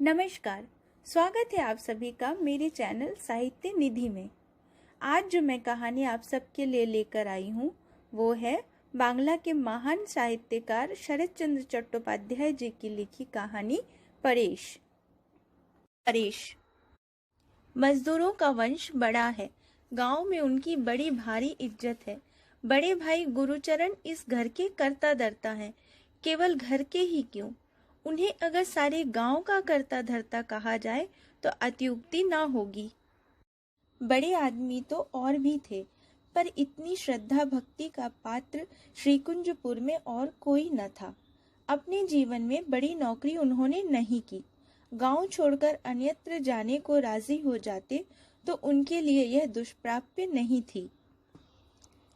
नमस्कार। स्वागत है आप सभी का मेरे चैनल साहित्य निधि में। आज जो मैं कहानी आप सबके लिए लेकर आई हूँ वो है बांग्ला के महान साहित्यकार शरद चंद्र चट्टोपाध्याय जी की लिखी कहानी परेश। मजदूरों का वंश बड़ा है। गांव में उनकी बड़ी भारी इज्जत है। बड़े भाई गुरुचरण इस घर के कर्ता धर्ता हैं। केवल घर के ही क्यों, उन्हें अगर सारे गांव का कर्ता धर्ता कहा जाए तो अत्युक्ति ना होगी। बड़े आदमी तो और भी थे, पर इतनी श्रद्धा भक्ति का पात्र श्रीकुंजपुर में और कोई न था। अपने जीवन में बड़ी नौकरी उन्होंने नहीं की। गांव छोड़कर अन्यत्र जाने को राजी हो जाते तो उनके लिए यह दुष्प्राप्य नहीं थी।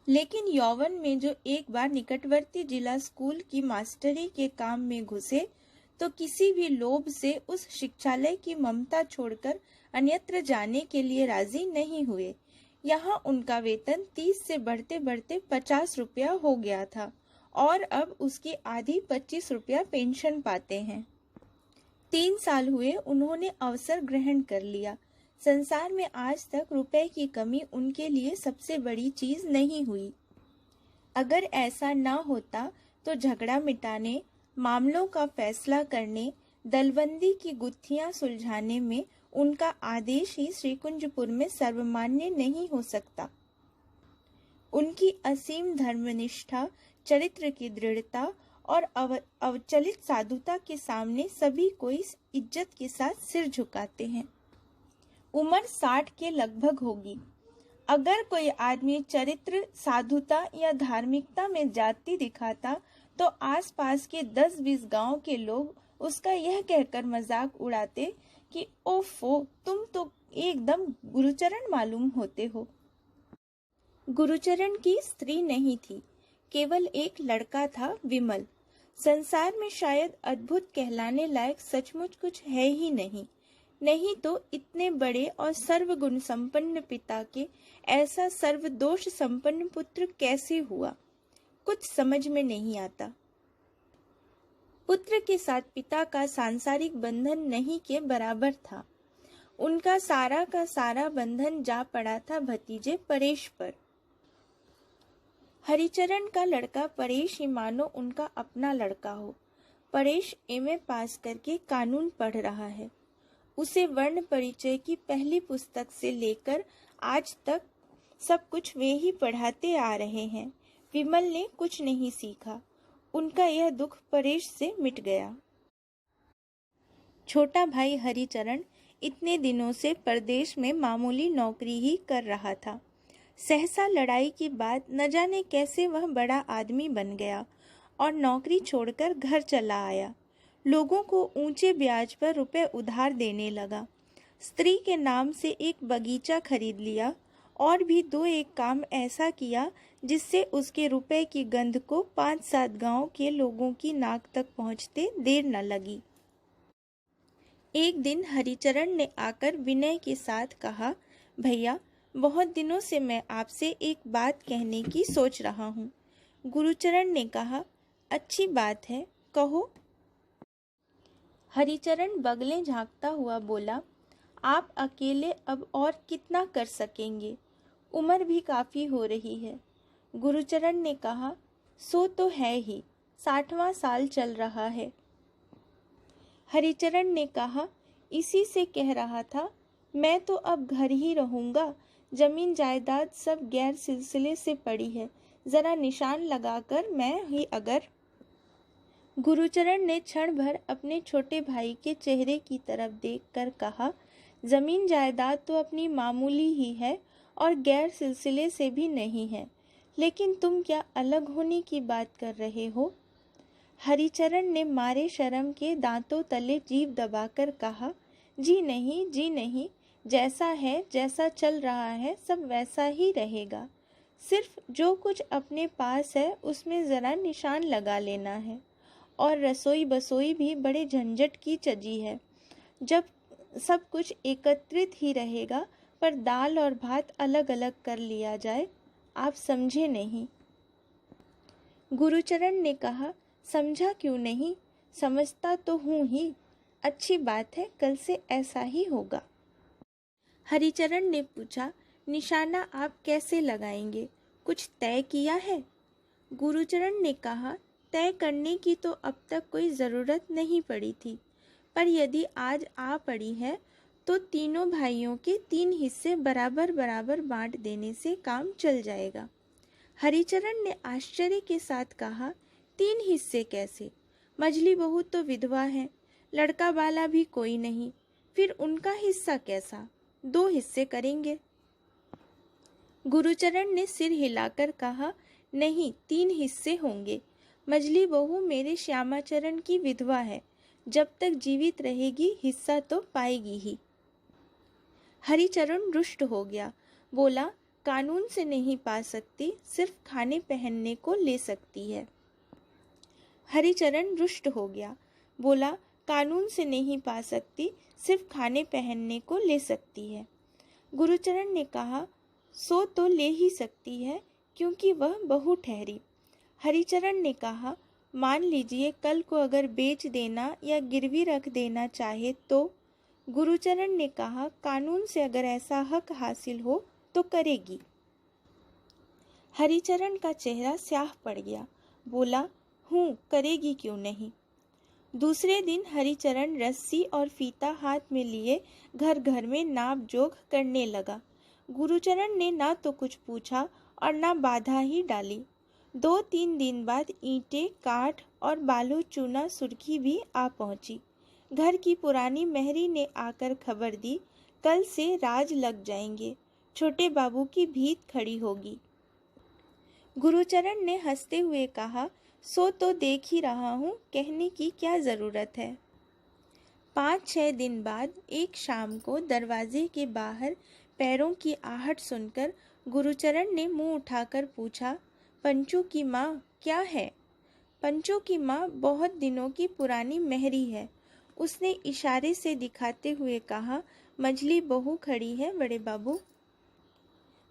लेकिन यौवन में जो एक बार निकटवर्ती जिला स्कूल की मास्टरी के काम में घुसे तो किसी भी लोभ से उस शिक्षालय की ममता छोड़कर अन्यत्र जाने के लिए राजी नहीं हुए। यहाँ उनका वेतन 30 से बढ़ते बढ़ते 50 रुपया हो गया था और अब उसकी आधी 25 रुपया पेंशन पाते हैं। 3 साल हुए उन्होंने अवसर ग्रहण कर लिया। संसार में आज तक रुपए की कमी उनके लिए सबसे बड़ी चीज नहीं हुई। अगर ऐसा ना होता तो झगड़ा मिटाने, मामलों का फैसला करने, दलबंदी की गुत्थियां सुलझाने में उनका आदेश ही श्रीकुंजपुर में सर्वमान्य नहीं हो सकता। उनकी असीम धर्मनिष्ठा, चरित्र की दृढ़ता और अवचलित साधुता के सामने सभी कोई इज्जत के साथ सिर झुकाते हैं। उम्र 60 के लगभग होगी। अगर कोई आदमी चरित्र, साधुता या धार्मिकता में जाति दिखाता तो आसपास के 10-20 गांव के लोग उसका यह कहकर मजाक उड़ाते कि ओफो, तुम तो एकदम गुरुचरण मालूम होते हो। गुरुचरण की स्त्री नहीं थी, केवल एक लड़का था, विमल। संसार में शायद अद्भुत कहलाने लायक सचमुच कुछ है ही नहीं तो इतने बड़े और सर्वगुण संपन्न पिता के ऐसा सर्वदोष संपन्न पुत्र कैसे हुआ, कुछ समझ में नहीं आता। पुत्र के साथ पिता का सांसारिक बंधन नहीं के बराबर था। उनका सारा का सारा बंधन जा पड़ा था भतीजे परेश पर। हरिचरण का लड़का परेश ही मानो उनका अपना लड़का हो। परेश एमए पास करके कानून पढ़ रहा है। उसे वर्ण परिचय की पहली पुस्तक से लेकर आज तक सब कुछ वे ही पढ़ाते आ रहे हैं। विमल ने कुछ नहीं सीखा। उनका यह दुख परेश से मिट गया। छोटा भाई हरिचरण इतने दिनों से परदेश में मामूली नौकरी ही कर रहा था। सहसा लड़ाई की बात न जाने कैसे वह बड़ा आदमी बन गया और नौकरी छोड़कर घर चला आया। लोगों को ऊंचे ब्याज पर रुपए उधार देने लगा। स्त्री के नाम से एक बगीचा खरीद लिया और भी 2-1 काम ऐसा किया जिससे उसके रुपए की गंध को 5-7 गांव के लोगों की नाक तक पहुंचते देर न लगी। एक दिन हरिचरण ने आकर विनय के साथ कहा, भैया, बहुत दिनों से मैं आपसे एक बात कहने की सोच रहा हूँ। गुरुचरण ने कहा, अच्छी बात है, कहो। हरिचरण बगले झांकता हुआ बोला, आप अकेले अब और कितना कर सकेंगे, उम्र भी काफी हो रही है। गुरुचरण ने कहा, सो तो है ही, 60वां साल चल रहा है। हरिचरण ने कहा, इसी से कह रहा था, मैं तो अब घर ही रहूंगा। जमीन जायदाद सब गैर सिलसिले से पड़ी है, जरा निशान लगाकर मैं ही अगर। गुरुचरण ने क्षण भर अपने छोटे भाई के चेहरे की तरफ देखकर कहा, जमीन जायदाद तो अपनी मामूली ही है और गैर सिलसिले से भी नहीं है, लेकिन तुम क्या अलग होने की बात कर रहे हो? हरिचरण ने मारे शर्म के दांतों तले जीभ दबाकर कहा, जी नहीं, जैसा है, जैसा चल रहा है, सब वैसा ही रहेगा। सिर्फ जो कुछ अपने पास है उसमें जरा निशान लगा लेना है। और रसोई बसोई भी बड़े झंझट की चजी है। जब सब कुछ एकत्रित ही रहेगा, पर दाल और भात अलग अलग कर लिया जाए। आप समझे नहीं? गुरुचरण ने कहा, समझा क्यों नहीं, समझता तो हूँ ही। अच्छी बात है, कल से ऐसा ही होगा। हरिचरण ने पूछा, निशाना आप कैसे लगाएंगे, कुछ तय किया है? गुरुचरण ने कहा, तय करने की तो अब तक कोई ज़रूरत नहीं पड़ी थी, पर यदि आज आ पड़ी है तो तीनों भाइयों के 3 हिस्से बराबर बराबर बांट देने से काम चल जाएगा। हरिचरण ने आश्चर्य के साथ कहा, 3 हिस्से कैसे? मझली बहू तो विधवा है, लड़का वाला भी कोई नहीं, फिर उनका हिस्सा कैसा? 2 हिस्से करेंगे। गुरुचरण ने सिर हिलाकर कहा, नहीं, 3 हिस्से होंगे। मझली बहू मेरे श्यामाचरण की विधवा है, जब तक जीवित रहेगी हिस्सा तो पाएगी ही। हरिचरण रुष्ट हो गया, बोला, कानून से नहीं पा सकती, सिर्फ खाने पहनने को ले सकती है। हरिचरण रुष्ट हो गया, बोला, कानून से नहीं पा सकती, सिर्फ खाने पहनने को ले सकती है। गुरुचरण ने कहा, सो तो ले ही सकती है, क्योंकि वह बहू ठहरी। हरिचरण ने कहा, मान लीजिए कल को अगर बेच देना या गिरवी रख देना चाहे तो? गुरुचरण ने कहा, कानून से अगर ऐसा हक हासिल हो तो करेगी। हरिचरण का चेहरा स्याह पड़ गया, बोला, करेगी क्यों नहीं। दूसरे दिन हरिचरण रस्सी और फीता हाथ में लिए घर घर में नाप जोख करने लगा। गुरुचरण ने ना तो कुछ पूछा और ना बाधा ही डाली। 2-3 दिन बाद ईंटें, काठ और बालू चूना सुर्खी भी आ पहुंची। घर की पुरानी मेहरी ने आकर खबर दी, कल से राज लग जाएंगे, छोटे बाबू की भीत खड़ी होगी। गुरुचरण ने हंसते हुए कहा, सो तो देख ही रहा हूँ, कहने की क्या ज़रूरत है। 5-6 दिन बाद एक शाम को दरवाजे के बाहर पैरों की आहट सुनकर गुरुचरण ने मुंह उठाकर पूछा, पंचू की माँ क्या है? पंचू की माँ बहुत दिनों की पुरानी मेहरी है। उसने इशारे से दिखाते हुए कहा, मझली बहू खड़ी है बड़े बाबू।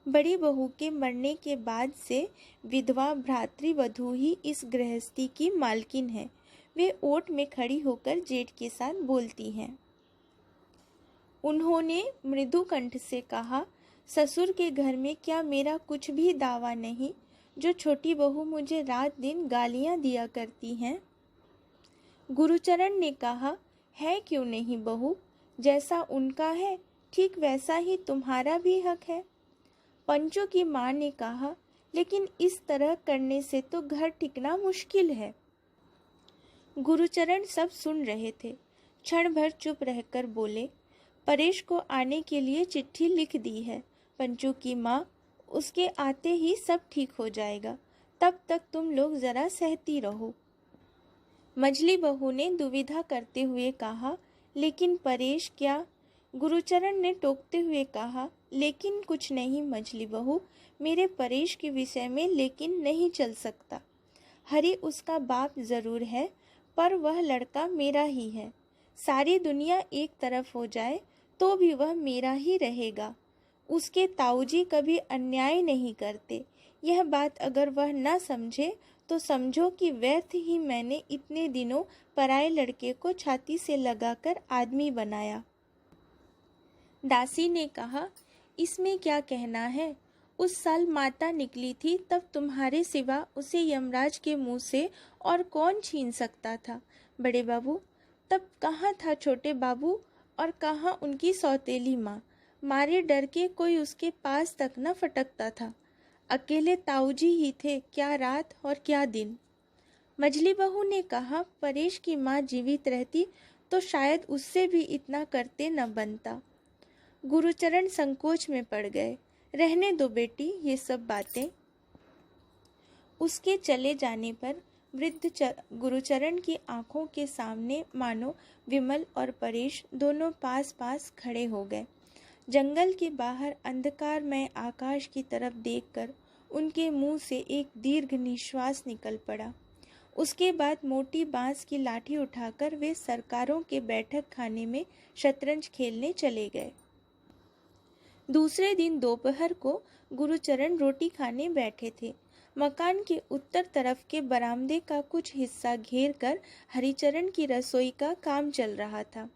बड़ी बहू के मरने के बाद से विधवा भ्रातृवधू ही इस गृहस्थी की मालकिन है। वे ओट में खड़ी होकर जेठ के साथ बोलती हैं। उन्होंने मृदु कंठ से कहा, ससुर के घर में क्या मेरा कुछ भी दावा नहीं, जो छोटी बहू मुझे रात दिन गालियां दिया करती हैं? गुरुचरण ने कहा, है क्यों नहीं बहू, जैसा उनका है ठीक वैसा ही तुम्हारा भी हक है। पंचू की माँ ने कहा, लेकिन इस तरह करने से तो घर टिकना मुश्किल है। गुरुचरण सब सुन रहे थे। क्षण भर चुप रहकर बोले, परेश को आने के लिए चिट्ठी लिख दी है पंचू की माँ, उसके आते ही सब ठीक हो जाएगा, तब तक तुम लोग जरा सहती रहो। मझली बहू ने दुविधा करते हुए कहा, लेकिन परेश क्या? गुरुचरण ने टोकते हुए कहा, लेकिन कुछ नहीं मझली बहू, मेरे परेश के विषय में लेकिन नहीं चल सकता। हरि उसका बाप जरूर है, पर वह लड़का मेरा ही है। सारी दुनिया एक तरफ हो जाए तो भी वह मेरा ही रहेगा। उसके ताऊजी कभी अन्याय नहीं करते। यह बात अगर वह न समझे तो समझो कि व्यर्थ ही मैंने इतने दिनों पराये लड़के को छाती से लगाकर आदमी बनाया। दासी ने कहा, इसमें क्या कहना है? उस साल माता निकली थी, तब तुम्हारे सिवा उसे यमराज के मुंह से और कौन छीन सकता था बड़े बाबू? तब कहाँ था छोटे बाबू और कहाँ उनकी सौतेली माँ? मारे डर के कोई उसके पास तक न फटकता था। अकेले ताऊजी ही थे, क्या रात और क्या दिन। मझली बहू ने कहा, परेश की माँ जीवित रहती तो शायद उससे भी इतना करते न बनता। गुरुचरण संकोच में पड़ गए। रहने दो बेटी ये सब बातें। उसके चले जाने पर वृद्ध गुरुचरण की आंखों के सामने मानो विमल और परेश दोनों पास पास खड़े हो गए। जंगल के बाहर अंधकारमय आकाश की तरफ देखकर उनके मुंह से एक दीर्घ निश्वास निकल पड़ा। उसके बाद मोटी बांस की लाठी उठाकर वे सरकारों के बैठक खाने में शतरंज खेलने चले गए। दूसरे दिन दोपहर को गुरुचरण रोटी खाने बैठे थे। मकान के उत्तर तरफ के बरामदे का कुछ हिस्सा घेर कर हरिचरण की रसोई का काम चल रहा था।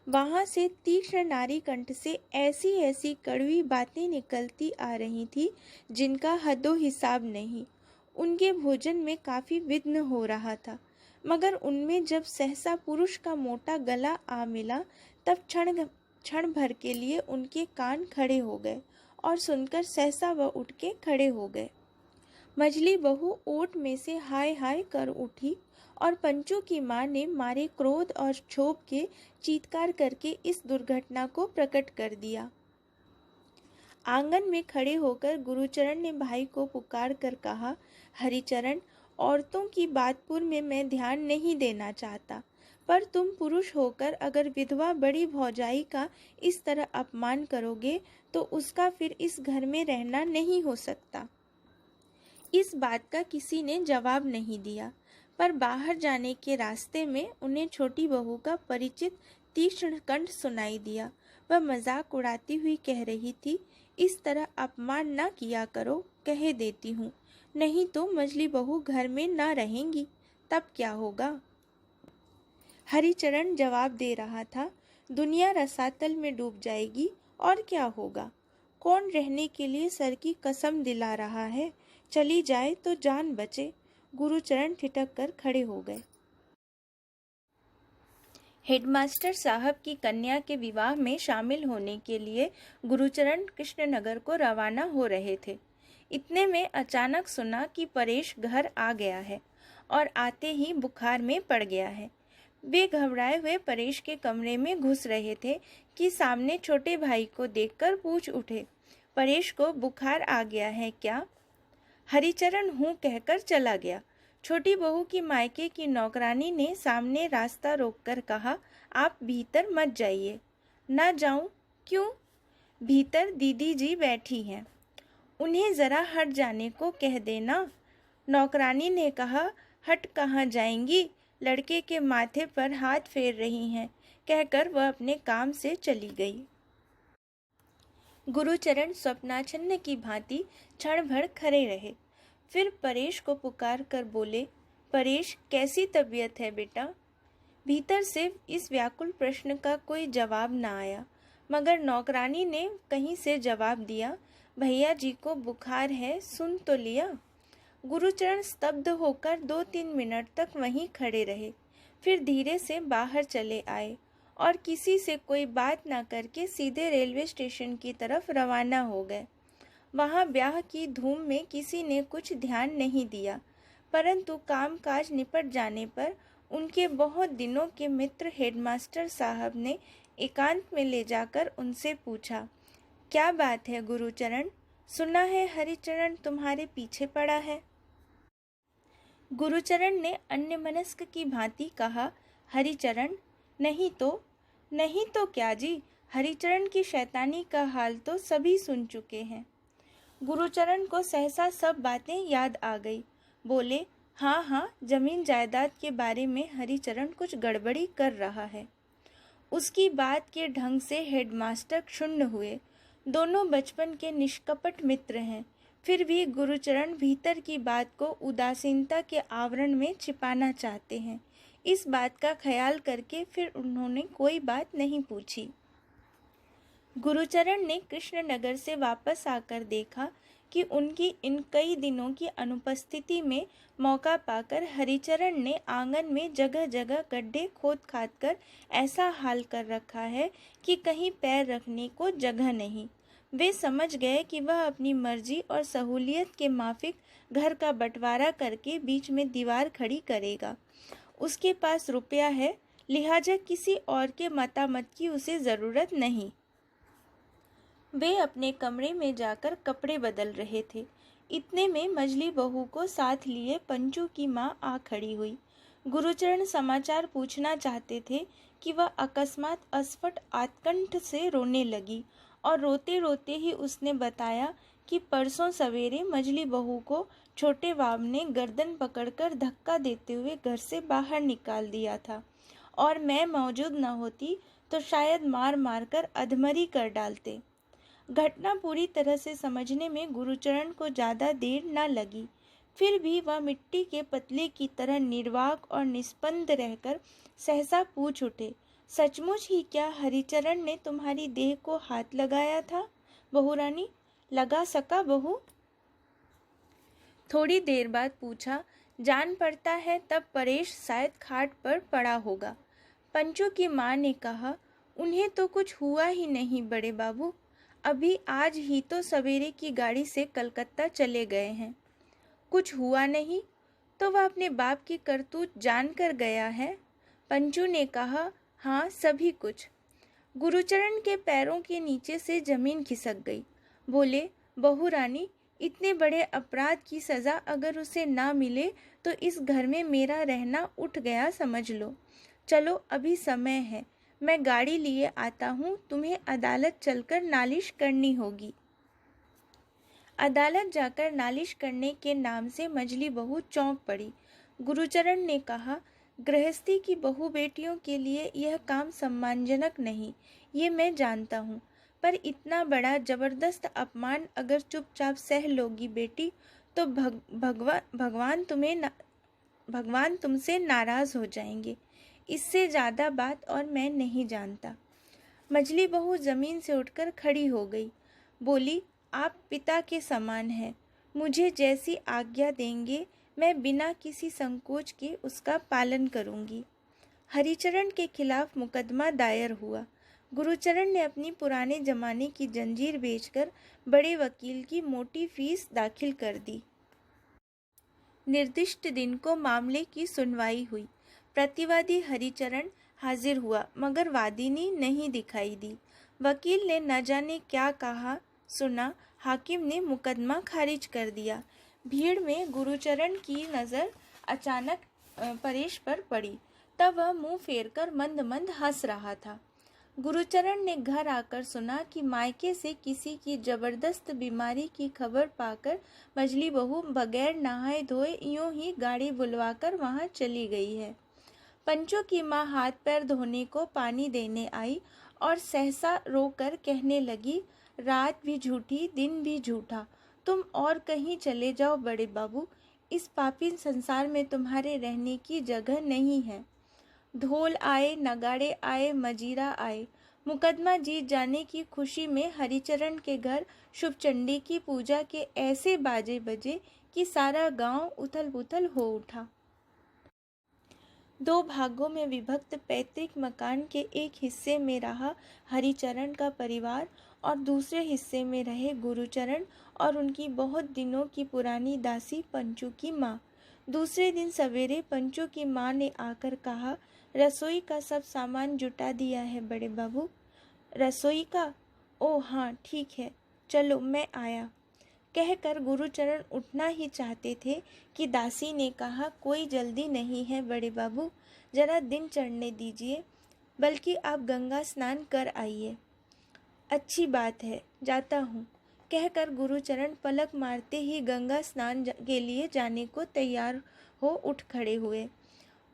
वहां से तीक्ष्ण नारी कंठ से ऐसी ऐसी कड़वी बातें निकलती आ रही थी जिनका हदो हिसाब नहीं। उनके भोजन में काफी विघ्न हो रहा था, मगर उनमें जब सहसा पुरुष का मोटा गला आ मिला तब क्षण भर के लिए उनके कान खड़े हो गए और सुनकर सहसा वह उठ के खड़े हो गए। मझली बहू ओट में से हाय हाय कर उठी और पंचू की मां ने मारे क्रोध और क्षोभ के चीत्कार करके इस दुर्घटना को प्रकट कर दिया। आंगन में खड़े होकर गुरुचरण ने भाई को पुकार कर कहा, हरिचरण, औरतों की बातपुर में मैं ध्यान नहीं देना चाहता, पर तुम पुरुष होकर अगर विधवा बड़ी भौजाई का इस तरह अपमान करोगे तो उसका फिर इस घर में रहना नहीं हो सकता। इस बात का किसी ने जवाब नहीं दिया, पर बाहर जाने के रास्ते में उन्हें छोटी बहू का परिचित तीक्ष्ण कंठ सुनाई दिया। वह मजाक उड़ाती हुई कह रही थी, इस तरह अपमान ना किया करो, कह देती हूँ, नहीं तो मझली बहू घर में ना रहेंगी, तब क्या होगा। हरिचरण जवाब दे रहा था, दुनिया रसातल में डूब जाएगी और क्या होगा। कौन रहने के लिए सर की कसम दिला रहा है, चली जाए तो जान बचे। गुरुचरण ठिठक कर खड़े हो गए। हेडमास्टर साहब की कन्या के विवाह में शामिल होने के लिए गुरुचरण कृष्णनगर को रवाना हो रहे थे। इतने में अचानक सुना कि परेश घर आ गया है और आते ही बुखार में पड़ गया है। वे घबराए हुए परेश के कमरे में घुस रहे थे कि सामने छोटे भाई को देखकर पूछ उठे, परेश को बुखार आ गया है क्या? हरिचरण हूँ कहकर चला गया। छोटी बहू की मायके की नौकरानी ने सामने रास्ता रोककर कहा, आप भीतर मत जाइए। ना जाऊं? क्यों? भीतर दीदी जी बैठी हैं, उन्हें जरा हट जाने को कह देना। नौकरानी ने कहा, हट कहाँ जाएंगी, लड़के के माथे पर हाथ फेर रही हैं, कहकर वह अपने काम से चली गई। गुरुचरण स्वप्नाच्छन्न की भांति क्षण भर खड़े रहे, फिर परेश को पुकार कर बोले, परेश, कैसी तबीयत है बेटा? भीतर से इस व्याकुल प्रश्न का कोई जवाब न आया, मगर नौकरानी ने कहीं से जवाब दिया, भैया जी को बुखार है, सुन तो लिया। गुरुचरण स्तब्ध होकर 2-3 मिनट तक वहीं खड़े रहे, फिर धीरे से बाहर चले आए और किसी से कोई बात ना करके सीधे रेलवे स्टेशन की तरफ रवाना हो गए। वहां ब्याह की धूम में किसी ने कुछ ध्यान नहीं दिया, परंतु कामकाज निपट जाने पर उनके बहुत दिनों के मित्र हेडमास्टर साहब ने एकांत में ले जाकर उनसे पूछा, क्या बात है गुरुचरण, सुना है हरिचरण तुम्हारे पीछे पड़ा है। गुरुचरण ने अन्यमनस्क की भांति कहा, हरिचरण, नहीं तो क्या जी, हरिचरण की शैतानी का हाल तो सभी सुन चुके हैं। गुरुचरण को सहसा सब बातें याद आ गई। बोले, हाँ, जमीन जायदाद के बारे में हरिचरण कुछ गड़बड़ी कर रहा है। उसकी बात के ढंग से हेडमास्टर क्षुण्ण हुए। दोनों बचपन के निष्कपट मित्र हैं, फिर भी गुरुचरण भीतर की बात को उदासीनता के आवरण में छिपाना चाहते हैं। इस बात का ख्याल करके फिर उन्होंने कोई बात नहीं पूछी। गुरुचरण ने कृष्णनगर से वापस आकर देखा कि उनकी इन कई दिनों की अनुपस्थिति में मौका पाकर हरिचरण ने आंगन में जगह जगह गड्ढे खोद खाद कर ऐसा हाल कर रखा है कि कहीं पैर रखने को जगह नहीं। वे समझ गए कि वह अपनी मर्जी और सहूलियत के माफिक घर का बंटवारा करके बीच में दीवार खड़ी करेगा। उसके पास रुपया है, लिहाजा किसी और के मतामत की उसे जरूरत नहीं। वे अपने कमरे में जाकर कपड़े बदल रहे थे। इतने में मझली बहू को साथ लिए पंचू की मां आ खड़ी हुई। गुरुचरण समाचार पूछना चाहते थे कि वह अकस्मात अस्फुट आत्कंठ से रोने लगी और रोते रोते ही उसने बताया कि परसों सवेरे मझली बहू को छोटे बाब ने गर्दन पकड़कर धक्का देते हुए घर से बाहर निकाल दिया था और मैं मौजूद न होती तो शायद मार मार कर अधमरी कर डालते। घटना पूरी तरह से समझने में गुरुचरण को ज़्यादा देर न लगी। फिर भी वह मिट्टी के पतले की तरह निर्वाक और निस्पंद रहकर सहसा पूछ उठे, सचमुच ही क्या हरिचरण ने तुम्हारी देह को हाथ लगाया था बहुरानी? लगा सका बहू? थोड़ी देर बाद पूछा, जान पड़ता है तब परेश शायद खाट पर पड़ा होगा। पंचू की माँ ने कहा, उन्हें तो कुछ हुआ ही नहीं बड़े बाबू, अभी आज ही तो सवेरे की गाड़ी से कलकत्ता चले गए हैं। कुछ हुआ नहीं तो वह अपने बाप की करतूत जानकर गया है। पंचू ने कहा, हाँ सभी कुछ। गुरुचरण के पैरों के नीचे से जमीन खिसक गई। बोले, बहू रानी, इतने बड़े अपराध की सज़ा अगर उसे ना मिले तो इस घर में मेरा रहना उठ गया समझ लो। चलो अभी समय है, मैं गाड़ी लिए आता हूँ, तुम्हें अदालत चलकर नालिश करनी होगी। अदालत जाकर नालिश करने के नाम से मजली बहू चौंक पड़ी। गुरुचरण ने कहा, गृहस्थी की बहू बेटियों के लिए यह काम सम्मानजनक नहीं, ये मैं जानता हूँ, पर इतना बड़ा जबरदस्त अपमान अगर चुपचाप सह लोगी बेटी तो भगवान तुमसे नाराज हो जाएंगे। इससे ज़्यादा बात और मैं नहीं जानता। मजली बहू जमीन से उठकर खड़ी हो गई। बोली, आप पिता के समान हैं, मुझे जैसी आज्ञा देंगे मैं बिना किसी संकोच के उसका पालन करूंगी। हरिचरण के खिलाफ मुकदमा दायर हुआ। गुरुचरण ने अपनी पुराने जमाने की जंजीर बेचकर बड़े वकील की मोटी फीस दाखिल कर दी। निर्दिष्ट दिन को मामले की सुनवाई हुई। प्रतिवादी हरिचरण हाजिर हुआ, मगर वादिनी नहीं दिखाई दी। वकील ने न जाने क्या कहा सुना, हाकिम ने मुकदमा खारिज कर दिया। भीड़ में गुरुचरण की नज़र अचानक परेश पर पड़ी। तब वह मुंह फेरकर मंद मंद हंस रहा था। गुरुचरण ने घर आकर सुना कि मायके से किसी की जबरदस्त बीमारी की खबर पाकर मजली बहू बगैर नहाए धोए यूं ही गाड़ी बुलवाकर वहां चली गई है। पंचो की माँ हाथ पैर धोने को पानी देने आई और सहसा रोकर कहने लगी, रात भी झूठी दिन भी झूठा, तुम और कहीं चले जाओ बड़े बाबू, इस पापी संसार में तुम्हारे रहने की जगह नहीं है। ढोल आए, नगाड़े आए, मजीरा आए। मुकदमा जीत जाने की खुशी में हरिचरण के घर शुभचंडी की पूजा के ऐसे बाजे बजे कि सारा गांव उथल पुथल हो उठा। दो भागों में विभक्त पैतृक मकान के एक हिस्से में रहा हरिचरण का परिवार और दूसरे हिस्से में रहे गुरुचरण और उनकी बहुत दिनों की पुरानी दासी पंचू की माँ। दूसरे दिन सवेरे पंचू की माँ ने आकर कहा, रसोई का सब सामान जुटा दिया है बड़े बाबू। रसोई का? ओ हाँ ठीक है, चलो मैं आया। कहकर गुरुचरण उठना ही चाहते थे कि दासी ने कहा, कोई जल्दी नहीं है बड़े बाबू, जरा दिन चढ़ने दीजिए, बल्कि आप गंगा स्नान कर आइए। अच्छी बात है, जाता हूँ। कहकर गुरुचरण पलक मारते ही गंगा स्नान के लिए जाने को तैयार हो उठ खड़े हुए।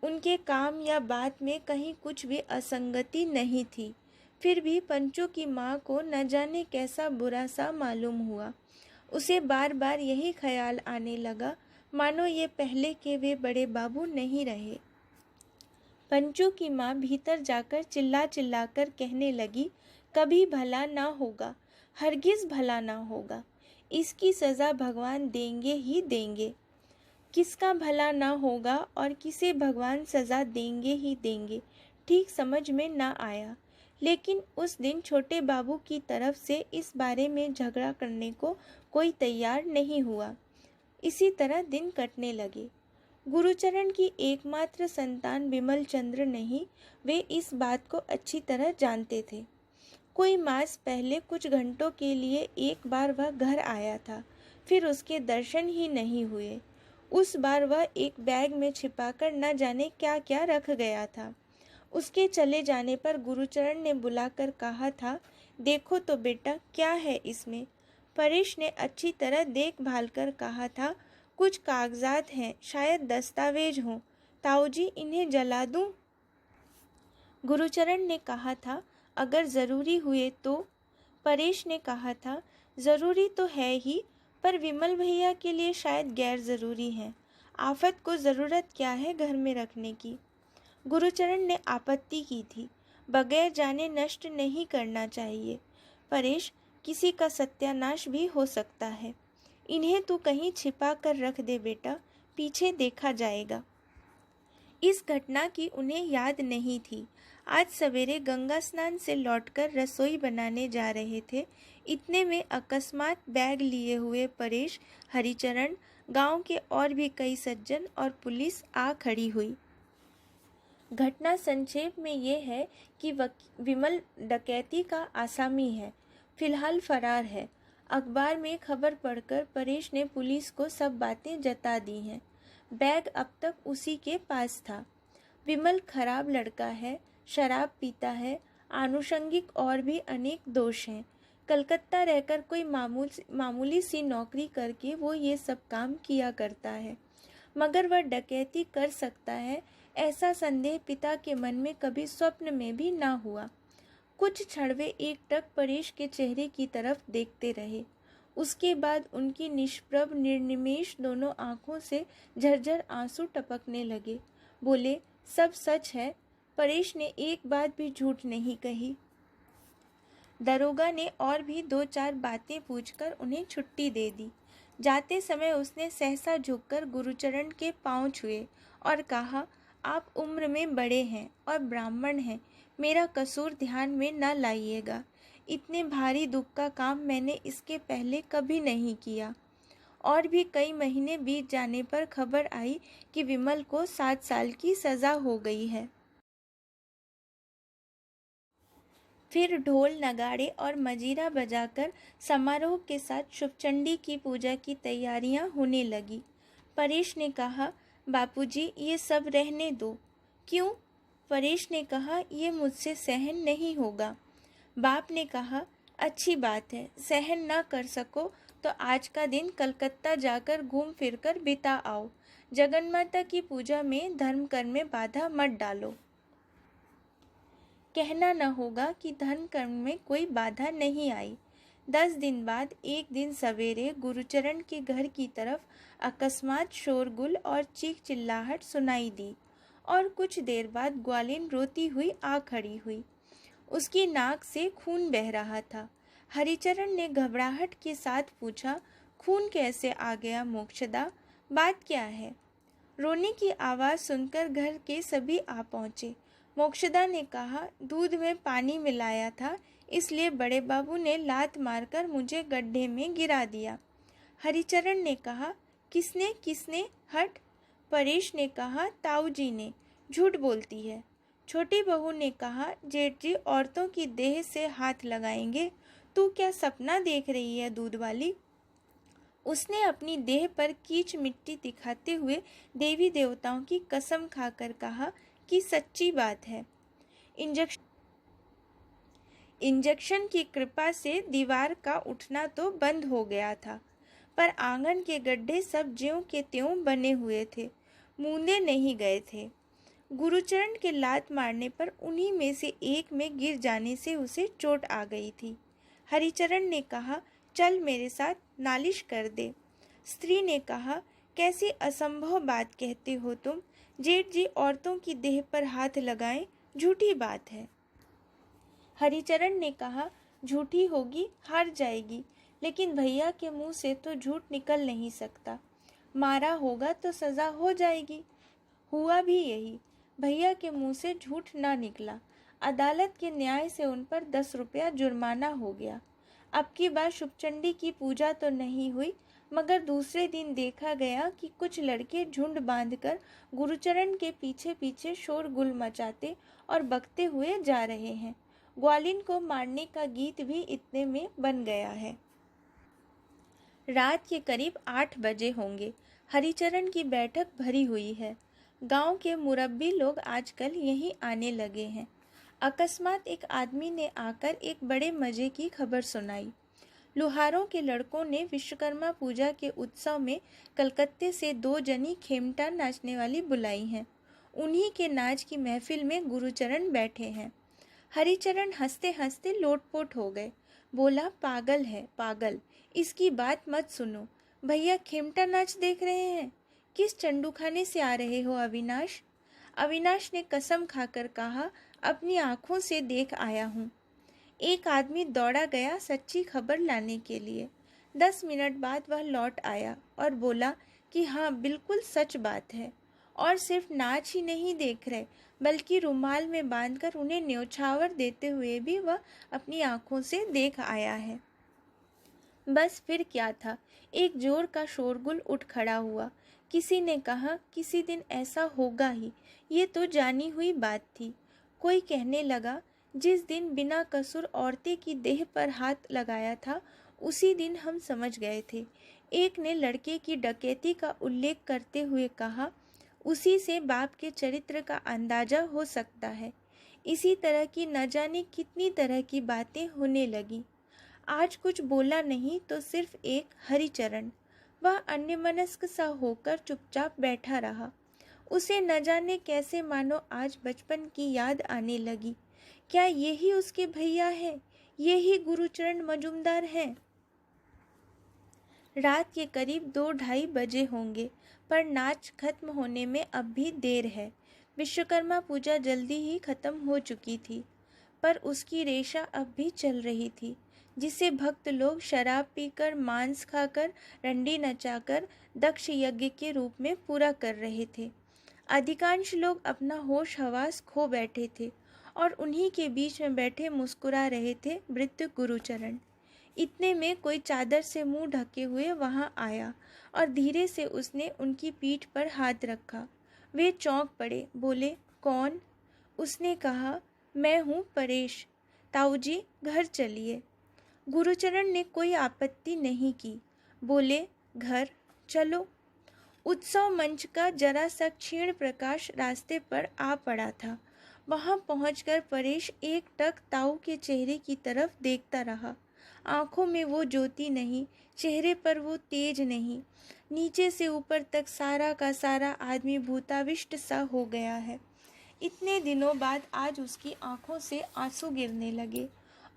उनके काम या बात में कहीं कुछ भी असंगति नहीं थी। फिर भी पंचू की माँ को न जाने कैसा बुरा सा मालूम हुआ। उसे बार बार यही ख्याल आने लगा, मानो ये पहले के वे बड़े बाबू नहीं रहे। पंचू की माँ भीतर जाकर चिल्ला चिल्ला कर कहने लगी, कभी भला ना होगा, हरगिज भला ना होगा, इसकी सज़ा भगवान देंगे ही देंगे। किसका भला ना होगा और किसे भगवान सज़ा देंगे ही देंगे, ठीक समझ में ना आया। लेकिन उस दिन छोटे बाबू की तरफ से इस बारे में झगड़ा करने को कोई तैयार नहीं हुआ। इसी तरह दिन कटने लगे। गुरुचरण की एकमात्र संतान विमल चंद्र नहीं, वे इस बात को अच्छी तरह जानते थे। कोई मास पहले कुछ घंटों के लिए एक बार वह घर आया था, फिर उसके दर्शन ही नहीं हुए। उस बार वह एक बैग में छिपाकर न जाने क्या क्या रख गया था। उसके चले जाने पर गुरुचरण ने बुलाकर कहा था, देखो तो बेटा क्या है इसमें। परेश ने अच्छी तरह देखभाल कर कहा था, कुछ कागजात हैं, शायद दस्तावेज हों, ताऊजी इन्हें जला दूं? गुरुचरण ने कहा था, अगर ज़रूरी हुए तो। परेश ने कहा था, ज़रूरी तो है ही, पर विमल भैया के लिए शायद गैर ज़रूरी है। आफत को ज़रूरत क्या है घर में रखने की। गुरुचरण ने आपत्ति की थी, बगैर जाने नष्ट नहीं करना चाहिए। परेश, किसी का सत्यानाश भी हो सकता है। इन्हें तू कहीं छिपा कर रख दे बेटा, पीछे देखा जाएगा। इस घटना की उन्हें याद नहीं थी। आज सवेरे गंगा स्नान से लौटकर रसोई बनाने जा रहे थे। इतने में अकस्मात बैग लिए हुए परेश, हरिचरण, गांव के और भी कई सज्जन और पुलिस आ खड़ी हुई। घटना संक्षेप में ये है कि विमल डकैती का आसामी है, फिलहाल फरार है। अखबार में खबर पढ़कर परेश ने पुलिस को सब बातें जता दी हैं। बैग अब तक उसी के पास था। विमल खराब लड़का है, शराब पीता है, आनुषंगिक और भी अनेक दोष हैं। कलकत्ता रहकर कोई मामूली सी नौकरी करके वो ये सब काम किया करता है, मगर वह डकैती कर सकता है ऐसा संदेह पिता के मन में कभी स्वप्न में भी ना हुआ। कुछ क्षण वे एकटक परेश के चेहरे की तरफ देखते रहे। उसके बाद उनकी निष्प्रभ निर्निमेष दोनों आंखों से झरझर आंसू टपकने लगे। बोले, सब सच है। परेश ने एक बात भी झूठ नहीं कही। दरोगा ने और भी 2-4 बातें पूछकर उन्हें छुट्टी दे दी। जाते समय उसने सहसा झुककर गुरुचरण के पांव छुए और कहा, आप उम्र में बड़े हैं और ब्राह्मण हैं, मेरा कसूर ध्यान में न लाइएगा। इतने भारी दुख का काम मैंने इसके पहले कभी नहीं किया। और भी कई महीने बीत जाने पर खबर आई कि विमल को 7 साल की सज़ा हो गई है। फिर ढोल नगाड़े और मजीरा बजाकर समारोह के साथ शुभचंडी की पूजा की तैयारियां होने लगी। परेश ने कहा, बापूजी ये सब रहने दो। क्यों? परेश ने कहा, ये मुझसे सहन नहीं होगा। बाप ने कहा, अच्छी बात है, सहन ना कर सको तो आज का दिन कलकत्ता जाकर घूम फिर कर बिता आओ। जगन्माता की पूजा में धर्म कर्म में बाधा मत डालो। कहना न होगा कि धर्म कर्म में कोई बाधा नहीं आई। 10 दिन बाद एक दिन सवेरे गुरुचरण के घर की तरफ अकस्मात शोरगुल और चीख चिल्लाहट सुनाई दी और कुछ देर बाद ग्वालिन रोती हुई आ खड़ी हुई। उसकी नाक से खून बह रहा था। हरिचरण ने घबराहट के साथ पूछा, खून कैसे आ गया मोक्षदा? बात क्या है? रोने की आवाज़ सुनकर घर के सभी आ पहुँचे। मोक्षदा ने कहा, दूध में पानी मिलाया था, इसलिए बड़े बाबू ने लात मारकर मुझे गड्ढे में गिरा दिया। हरिचरण ने कहा, किसने किसने? हट। परेश ने कहा, ताऊ जी ने। झूठ बोलती है। छोटी बहू ने कहा, जेठ जी औरतों की देह से हाथ लगाएंगे। तू क्या सपना देख रही है दूध वाली? उसने अपनी देह पर कीच मिट्टी दिखाते हुए देवी देवताओं की कसम खाकर कहा कि सच्ची बात है। इंजेक्शन की कृपा से दीवार का उठना तो बंद हो गया था, पर आंगन के गड्ढे सब ज्यों के त्यों बने हुए थे, मूंदे नहीं गए थे। गुरुचरण के लात मारने पर उन्हीं में से एक में गिर जाने से उसे चोट आ गई थी। हरिचरण ने कहा, चल मेरे साथ नालिश कर दे। स्त्री ने कहा, कैसी असंभव बात कहते हो तुम? जेठ जी औरतों की देह पर हाथ लगाएं, झूठी बात है। हरिचरण ने कहा, झूठी होगी, हार जाएगी, लेकिन भैया के मुंह से तो झूठ निकल नहीं सकता। मारा होगा तो सज़ा हो जाएगी। हुआ भी यही। भैया के मुंह से झूठ ना निकला। अदालत के न्याय से उन पर 10 रुपया जुर्माना हो गया। अब की बार शुभचंडी की पूजा तो नहीं हुई, मगर दूसरे दिन देखा गया कि कुछ लड़के झुंड बांधकर गुरुचरण के पीछे पीछे शोरगुल मचाते और बकते हुए जा रहे हैं। ग्वालिन को मारने का गीत भी इतने में बन गया है। रात के करीब 8 बजे होंगे। हरिचरण की बैठक भरी हुई है। गांव के मुरब्बी लोग आजकल यहीं आने लगे हैं। अकस्मात एक आदमी ने आकर एक बड़े मजे की खबर सुनाई। लुहारों के लड़कों ने विश्वकर्मा पूजा के उत्सव में कलकत्ते से 2 जनी खेमटा नाचने वाली बुलाई हैं। उन्हीं के नाच की महफिल में गुरुचरण बैठे हैं। हरिचरण हंसते हंसते लोटपोट हो गए। बोला, पागल है पागल, इसकी बात मत सुनो। भैया खेमटा नाच देख रहे हैं। किस चंडूखाने से आ रहे हो अविनाश? अविनाश ने कसम खाकर कहा, अपनी आंखों से देख आया हूँ। एक आदमी दौड़ा गया सच्ची खबर लाने के लिए। 10 मिनट बाद वह लौट आया और बोला कि हाँ बिल्कुल सच बात है, और सिर्फ नाच ही नहीं देख रहे बल्कि रुमाल में बांधकर उन्हें न्योछावर देते हुए भी वह अपनी आंखों से देख आया है। बस फिर क्या था, एक जोर का शोरगुल उठ खड़ा हुआ। किसी ने कहा किसी दिन ऐसा होगा ही, ये तो जानी हुई बात थी। कोई कहने लगा, जिस दिन बिना कसूर औरतें की देह पर हाथ लगाया था उसी दिन हम समझ गए थे। एक ने लड़के की डकैती का उल्लेख करते हुए कहा, उसी से बाप के चरित्र का अंदाजा हो सकता है। इसी तरह की न जाने कितनी तरह की बातें होने लगी। आज कुछ बोला नहीं तो सिर्फ एक हरिचरण। वह अन्यमनस्क सा होकर चुपचाप बैठा रहा। उसे न जाने कैसे मानो आज बचपन की याद आने लगी। क्या यही उसके भैया हैं? यही गुरुचरण मजुमदार हैं? रात के करीब 2-2:30 बजे होंगे, पर नाच खत्म होने में अब भी देर है। विश्वकर्मा पूजा जल्दी ही खत्म हो चुकी थी, पर उसकी रेशा अब भी चल रही थी, जिसे भक्त लोग शराब पीकर, मांस खाकर, रंडी नचाकर दक्ष यज्ञ के रूप में पूरा कर रहे थे। अधिकांश लोग अपना होश हवास खो बैठे थे और उन्हीं के बीच में बैठे मुस्कुरा रहे थे वृद्ध गुरुचरण। इतने में कोई चादर से मुंह ढके हुए वहां आया और धीरे से उसने उनकी पीठ पर हाथ रखा। वे चौंक पड़े, बोले, कौन? उसने कहा, मैं हूँ परेश। ताऊजी घर चलिए। गुरुचरण ने कोई आपत्ति नहीं की, बोले, घर चलो। उत्सव मंच का जरा सा क्षीण प्रकाश रास्ते पर आ पड़ा था। वहां पहुंचकर परेश एकटक ताऊ के चेहरे की तरफ देखता रहा। आंखों में वो ज्योति नहीं, चेहरे पर वो तेज नहीं। नीचे से ऊपर तक सारा का सारा आदमी भूताविष्ट सा हो गया है। इतने दिनों बाद आज उसकी आंखों से आंसू गिरने लगे,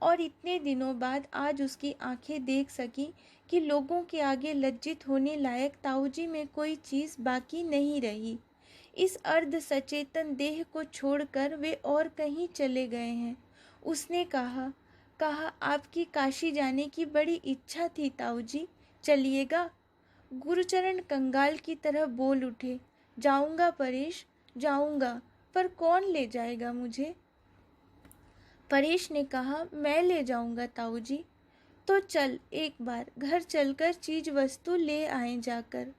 और इतने दिनों बाद आज उसकी आंखें देख सकी कि लोगों के आगे लज्जित होने लायक ताऊजी में कोई चीज़ बाकी नहीं रही। इस अर्ध सचेतन देह को छोड़कर वे और कहीं चले गए हैं। उसने कहा, आपकी काशी जाने की बड़ी इच्छा थी ताऊजी, चलिएगा? गुरुचरण कंगाल की तरह बोल उठे, जाऊंगा परेश, जाऊंगा, पर कौन ले जाएगा मुझे? परेश ने कहा, मैं ले जाऊंगा ताऊजी। तो चल, एक बार घर चलकर चीज वस्तु ले आए जाकर।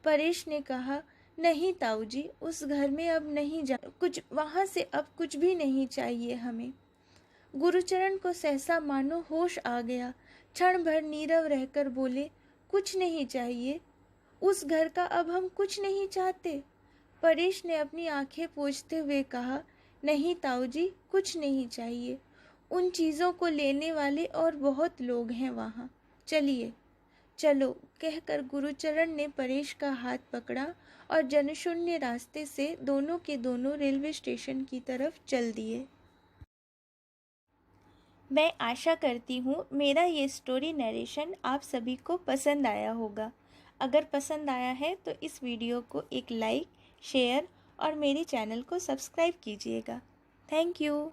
परेश ने कहा, नहीं ताऊजी, उस घर में अब नहीं जा, कुछ वहां से अब कुछ भी नहीं चाहिए हमें। गुरुचरण को सहसा मानो होश आ गया। क्षण भर नीरव रहकर बोले, कुछ नहीं चाहिए? उस घर का अब हम कुछ नहीं चाहते? परेश ने अपनी आंखें पोंछते हुए कहा, नहीं ताऊजी, कुछ नहीं चाहिए। उन चीज़ों को लेने वाले और बहुत लोग हैं वहाँ, चलिए। चलो, कहकर गुरुचरण ने परेश का हाथ पकड़ा और जनशून्य रास्ते से दोनों के दोनों रेलवे स्टेशन की तरफ चल दिए। मैं आशा करती हूँ मेरा ये स्टोरी नरेशन आप सभी को पसंद आया होगा। अगर पसंद आया है तो इस वीडियो को एक लाइक, शेयर और मेरे चैनल को सब्सक्राइब कीजिएगा। Thank you.